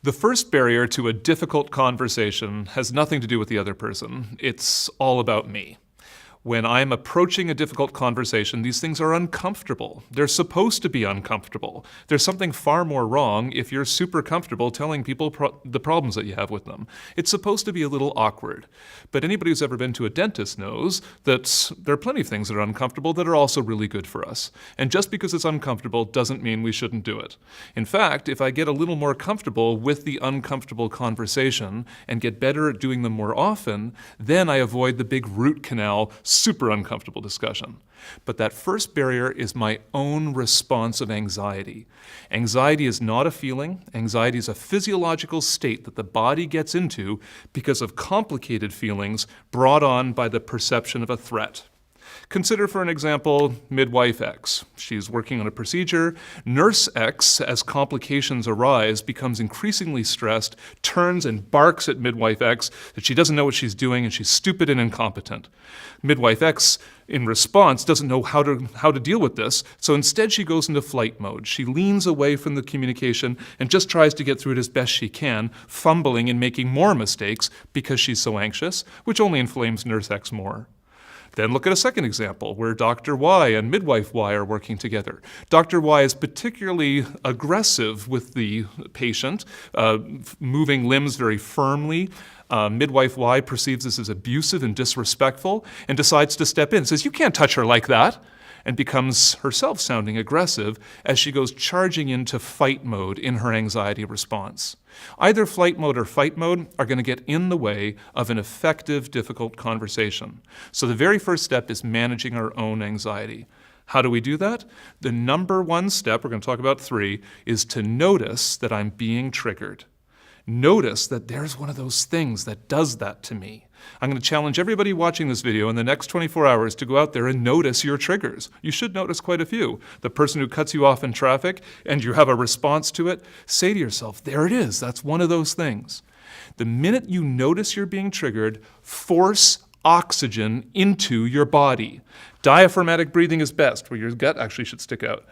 The first barrier to a difficult conversation has nothing to do with the other person. It's all about me. When I'm approaching a difficult conversation, these things are uncomfortable. They're supposed to be uncomfortable. There's something far more wrong if you're super comfortable telling people the problems that you have with them. It's supposed to be a little awkward. But anybody who's ever been to a dentist knows that there are plenty of things that are uncomfortable that are also really good for us. And just because it's uncomfortable doesn't mean we shouldn't do it. In fact, if I get a little more comfortable with the uncomfortable conversation and get better at doing them more often, then I avoid the big root canal super uncomfortable discussion. But that first barrier is my own response of anxiety. Anxiety is not a feeling. Anxiety is a physiological state that the body gets into because of complicated feelings brought on by the perception of a threat. Consider, for an example, midwife X. She's working on a procedure. Nurse X, as complications arise, becomes increasingly stressed, turns and barks at midwife X that she doesn't know what she's doing and she's stupid and incompetent. Midwife X, in response, doesn't know how to deal with this, so instead she goes into flight mode. She leans away from the communication and just tries to get through it as best she can, fumbling and making more mistakes because she's so anxious, which only inflames Nurse X more. Then look at a second example where Dr. Y and midwife Y are working together. Dr. Y is particularly aggressive with the patient, moving limbs very firmly. Midwife Y perceives this as abusive and disrespectful and decides to step in, says, "You can't touch her like that," and becomes herself sounding aggressive as she goes charging into fight mode in her anxiety response. Either flight mode or fight mode are going to get in the way of an effective, difficult conversation. So the very first step is managing our own anxiety. How do we do that? The number one step, we're going to talk about 3, is to notice that I'm being triggered. Notice that there's one of those things that does that to me. I'm going to challenge everybody watching this video in the next 24 hours to go out there and notice your triggers. You should notice quite a few. The person who cuts you off in traffic and you have a response to it, say to yourself, there it is, that's one of those things. The minute you notice you're being triggered, force oxygen into your body. Diaphragmatic breathing is best, where your gut actually should stick out.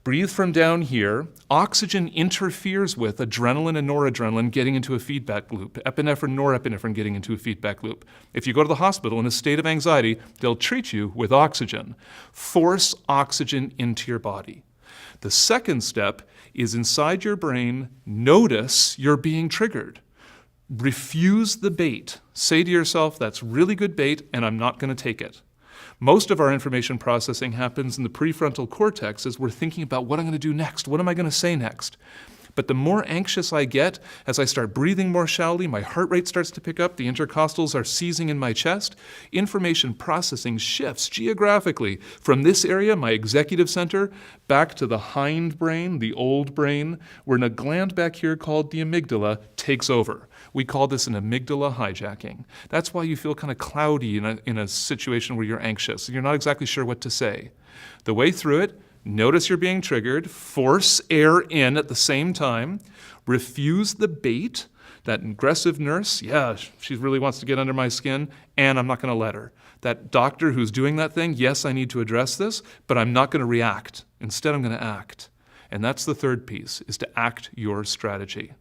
Breathe from down here. Oxygen interferes with adrenaline and noradrenaline getting into a feedback loop, epinephrine, norepinephrine getting into a feedback loop. If you go to the hospital in a state of anxiety, they'll treat you with oxygen. Force oxygen into your body. The second step is inside your brain, notice you're being triggered. Refuse the bait. Say to yourself, that's really good bait and I'm not going to take it. Most of our information processing happens in the prefrontal cortex as we're thinking about what I'm going to do next, what am I going to say next. But the more anxious I get, as I start breathing more shallowly, my heart rate starts to pick up, the intercostals are seizing in my chest, information processing shifts geographically from this area, my executive center, back to the hindbrain, the old brain, where a gland back here called the amygdala takes over. We call this an amygdala hijacking. That's why you feel kind of cloudy in a situation where you're anxious. You're not exactly sure what to say. The way through it, notice you're being triggered, force air in at the same time, refuse the bait, that aggressive nurse, yeah, she really wants to get under my skin, and I'm not going to let her. That doctor who's doing that thing, yes, I need to address this, but I'm not going to react. Instead, I'm going to act. And that's the third piece, is to act your strategy.